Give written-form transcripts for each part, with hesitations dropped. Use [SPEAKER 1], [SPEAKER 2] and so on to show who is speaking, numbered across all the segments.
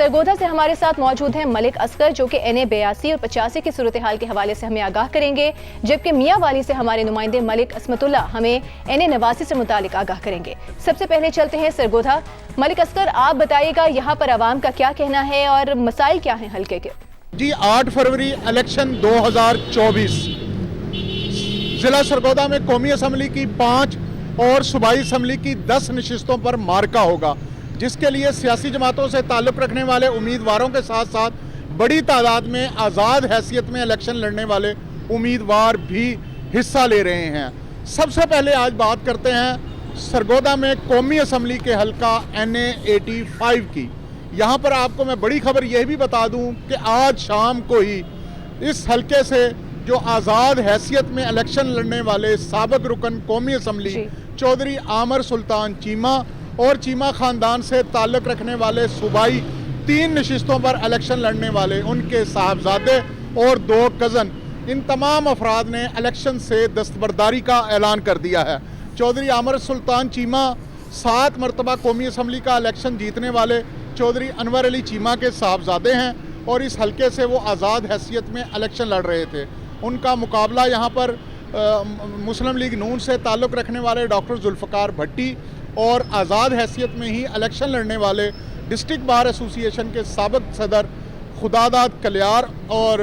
[SPEAKER 1] سرگودا سے ہمارے ساتھ موجود ہیں ملک اصغر جو کہ NA 82 اور 85 کی صورتحال کے حوالے سے ہمیں آگاہ کریں گے، جبکہ میاں والی سے ہمارے نمائندے ملک عصمت اللہ ہمیں NA 89 سے متعلق آگاہ کریں گے۔ سب سے پہلے چلتے ہیں سرگودا۔ ملک اصغر، آپ بتائیے گا یہاں پر عوام کا کیا کہنا ہے اور مسائل کیا ہیں حلقے کے؟
[SPEAKER 2] جی 8 فروری الیکشن 2024 ضلع سرگودا میں قومی اسمبلی کی 5 اور صوبائی اسمبلی کی 10 نشستوں پر مارکا ہوگا، جس کے لیے سیاسی جماعتوں سے تعلق رکھنے والے امیدواروں کے ساتھ ساتھ بڑی تعداد میں آزاد حیثیت میں الیکشن لڑنے والے امیدوار بھی حصہ لے رہے ہیں۔ سب سے پہلے آج بات کرتے ہیں سرگودا میں قومی اسمبلی کے حلقہ NA 85 کی۔ یہاں پر آپ کو میں بڑی خبر یہ بھی بتا دوں کہ آج شام کو ہی اس حلقے سے جو آزاد حیثیت میں الیکشن لڑنے والے سابق رکن قومی اسمبلی چودھری عامر سلطان چیمہ اور چیمہ خاندان سے تعلق رکھنے والے صوبائی 3 نشستوں پر الیکشن لڑنے والے ان کے صاحبزادے اور 2 کزن، ان تمام افراد نے الیکشن سے دستبرداری کا اعلان کر دیا ہے۔ چودھری عامر سلطان چیمہ 7 مرتبہ قومی اسمبلی کا الیکشن جیتنے والے چودھری انور علی چیمہ کے صاحبزادے ہیں اور اس حلقے سے وہ آزاد حیثیت میں الیکشن لڑ رہے تھے۔ ان کا مقابلہ یہاں پر مسلم لیگ نون سے تعلق رکھنے والے ڈاکٹر ذوالفقار بھٹی اور آزاد حیثیت میں ہی الیکشن لڑنے والے ڈسٹرکٹ بار ایسوسی ایشن کے سابق صدر خداداد کلیار اور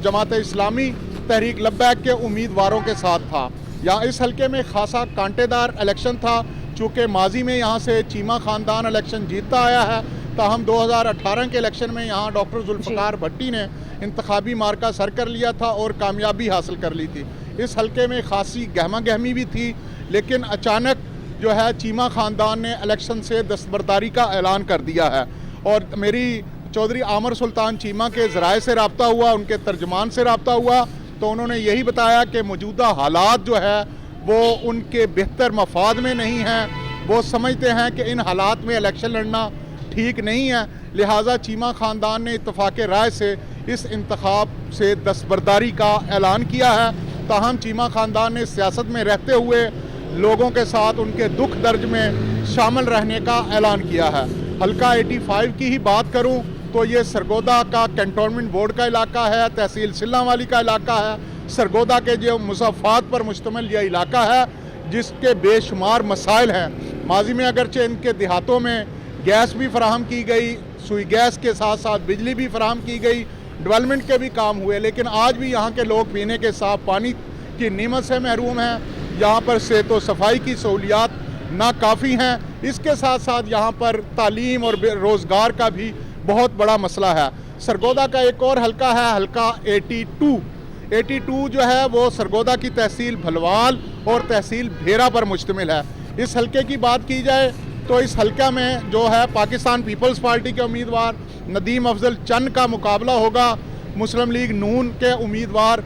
[SPEAKER 2] جماعت اسلامی تحریک لبیک کے امیدواروں کے ساتھ تھا۔ یہاں اس حلقے میں خاصا کانٹے دار الیکشن تھا، چونکہ ماضی میں یہاں سے چیمہ خاندان الیکشن جیتتا آیا ہے، تاہم 2018 کے الیکشن میں یہاں ڈاکٹر ذوالفقار بھٹی نے انتخابی مارکہ سر کر لیا تھا اور کامیابی حاصل کر لی تھی۔ اس حلقے میں خاصی گہما گہمی بھی تھی، لیکن اچانک جو ہے چیمہ خاندان نے الیکشن سے دستبرداری کا اعلان کر دیا ہے اور میری چودھری عامر سلطان چیمہ کے ذرائع سے رابطہ ہوا، ان کے ترجمان سے رابطہ ہوا تو انہوں نے یہی بتایا کہ موجودہ حالات جو ہے وہ ان کے بہتر مفاد میں نہیں ہیں، وہ سمجھتے ہیں کہ ان حالات میں الیکشن لڑنا ٹھیک نہیں ہے، لہٰذا چیمہ خاندان نے اتفاق رائے سے اس انتخاب سے دستبرداری کا اعلان کیا ہے۔ تاہم چیمہ خاندان نے سیاست میں رہتے ہوئے لوگوں کے ساتھ ان کے دکھ درد میں شامل رہنے کا اعلان کیا ہے۔ حلقہ 85 کی ہی بات کروں تو یہ سرگودا کا کنٹونمنٹ بورڈ کا علاقہ ہے، تحصیل سلہ والی کا علاقہ ہے، سرگودا کے جو مضافات پر مشتمل یہ علاقہ ہے جس کے بے شمار مسائل ہیں۔ ماضی میں اگرچہ ان کے دیہاتوں میں گیس بھی فراہم کی گئی، سوئی گیس کے ساتھ ساتھ بجلی بھی فراہم کی گئی، ڈیولپمنٹ کے بھی کام ہوئے، لیکن آج بھی یہاں کے لوگ پینے کے صاف پانی کی نعمت سے محروم ہیں۔ یہاں پر صحت و صفائی کی سہولیات ناکافی ہیں، اس کے ساتھ ساتھ یہاں پر تعلیم اور روزگار کا بھی بہت بڑا مسئلہ ہے۔ سرگودا کا ایک اور حلقہ ہے حلقہ 82 جو ہے وہ سرگودا کی تحصیل بھلوال اور تحصیل بھیرا پر مشتمل ہے۔ اس حلقے کی بات کی جائے تو اس حلقہ میں جو ہے پاکستان پیپلز پارٹی کے امیدوار ندیم افضل چند کا مقابلہ ہوگا، مسلم لیگ نون کے امیدوار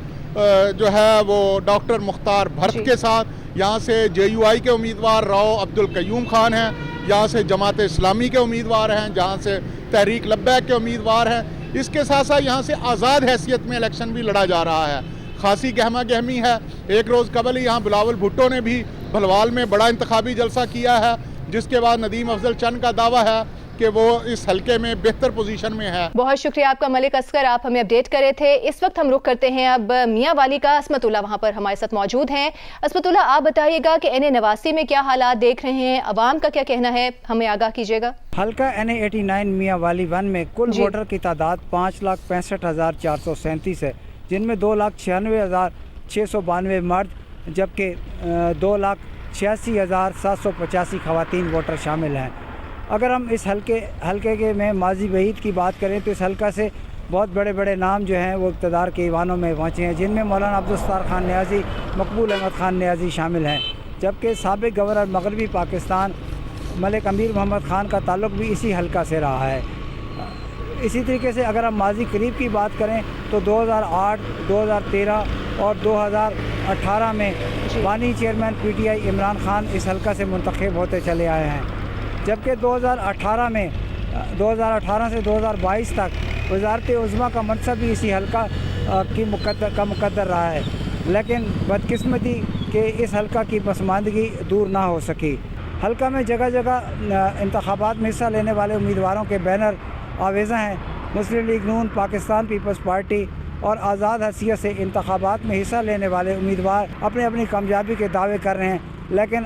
[SPEAKER 2] جو ہے وہ ڈاکٹر مختار بھرت کے ساتھ، یہاں سے JUI کے امیدوار راؤ عبدالقیوم خان ہیں، یہاں سے جماعت اسلامی کے امیدوار ہیں، جہاں سے تحریک لبیک کے امیدوار ہیں۔ اس کے ساتھ ساتھ یہاں سے آزاد حیثیت میں الیکشن بھی لڑا جا رہا ہے۔ خاصی گہما گہمی ہے۔ ایک روز قبل یہاں بلاول بھٹو نے بھی بھلوال میں بڑا انتخابی جلسہ کیا ہے، جس کے بعد ندیم افضل چند کا دعویٰ ہے کہ وہ اس حلقے میں بہتر پوزیشن میں ہے۔
[SPEAKER 1] بہت شکریہ آپ کا ملک اصغر، آپ ہمیں اپڈیٹ کرے تھے۔ اس وقت ہم رخ کرتے ہیں اب میاں والی کا، عصمت اللہ وہاں پر ہمارے ساتھ موجود ہیں۔ عصمت اللہ، آپ بتائیے گا کہ NA 89 میں کیا حالات دیکھ رہے ہیں، عوام کا کیا کہنا ہے، ہمیں آگاہ کیجیے گا۔
[SPEAKER 3] حلقہ NA 89 میاں والی 1 میں کل ووٹر کی تعداد 5,65,437 ہے، جن میں 2,96,692 مرد جبکہ 2,86,785 خواتین ووٹر شامل ہیں۔ اگر ہم اس حلقے کے میں ماضی بعید کی بات کریں تو اس حلقہ سے بہت بڑے بڑے نام جو ہیں وہ اقتدار کے ایوانوں میں پہنچے ہیں، جن میں مولانا عبدالستار خان نیازی، مقبول احمد خان نیازی شامل ہیں، جبکہ سابق گورنر مغربی پاکستان ملک امیر محمد خان کا تعلق بھی اسی حلقہ سے رہا ہے۔ اسی طریقے سے اگر ہم ماضی قریب کی بات کریں تو 2008، 2013 اور 2018 میں بانی چیئرمین PTI عمران خان اس حلقہ سے منتخب ہوتے چلے آئے ہیں، جبکہ 2018 سے 2022 تک وزارت عظمیٰ کا منصب بھی اسی حلقہ کا مقدر رہا ہے، لیکن بدقسمتی کہ اس حلقہ کی پسماندگی دور نہ ہو سکی۔ حلقہ میں جگہ جگہ انتخابات میں حصہ لینے والے امیدواروں کے بینر آویزاں ہیں۔ مسلم لیگ نون، پاکستان پیپلز پارٹی اور آزاد حیثیت سے انتخابات میں حصہ لینے والے امیدوار اپنی اپنی کامیابی کے دعوے کر رہے ہیں، لیکن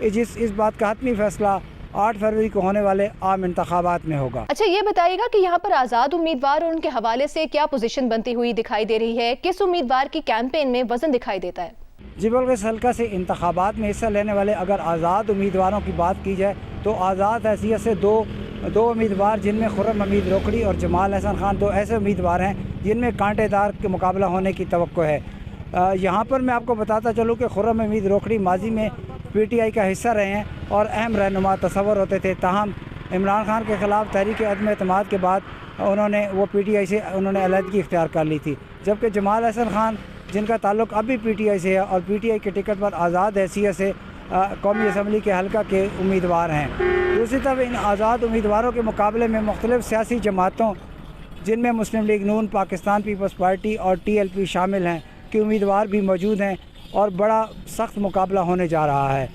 [SPEAKER 3] اس بات کا حتمی فیصلہ 8 فروری کو ہونے والے عام انتخابات میں ہوگا۔
[SPEAKER 1] اچھا یہ بتائیے گا کہ یہاں پر آزاد امیدوار اور ان کے حوالے سے کیا پوزیشن بنتی ہوئی دکھائی دے رہی ہے؟ کس امیدوار کی کیمپین میں وزن دکھائی دیتا ہے؟
[SPEAKER 3] جی بلکہ اس حلقہ سے انتخابات میں حصہ لینے والے اگر آزاد امیدواروں کی بات کی جائے تو آزاد حیثیت سے دو امیدوار، جن میں خرم حمید روکڑی اور جمال احسن خان، 2 ایسے امیدوار ہیں جن میں کانٹے دار کے مقابلہ ہونے کی توقع ہے۔ یہاں پر میں آپ کو بتاتا چلوں کہ خرم حمید روکڑی ماضی میں پی ٹی آئی کا حصہ رہے ہیں اور اہم رہنما تصور ہوتے تھے، تاہم عمران خان کے خلاف تحریک عدم اعتماد کے بعد وہ پی ٹی آئی سے علیحدگی اختیار کر لی تھی، جبکہ جمال احسن خان جن کا تعلق اب بھی پی ٹی آئی سے ہے اور پی ٹی آئی کے ٹکٹ پر آزاد حیثیت سے قومی اسمبلی کے حلقہ کے امیدوار ہیں۔ دوسری طرف ان آزاد امیدواروں کے مقابلے میں مختلف سیاسی جماعتوں، جن میں مسلم لیگ نون، پاکستان پیپلز پارٹی اور ٹی ایل پی شامل ہیں، کے امیدوار بھی موجود ہیں اور بڑا سخت مقابلہ ہونے جا رہا ہے۔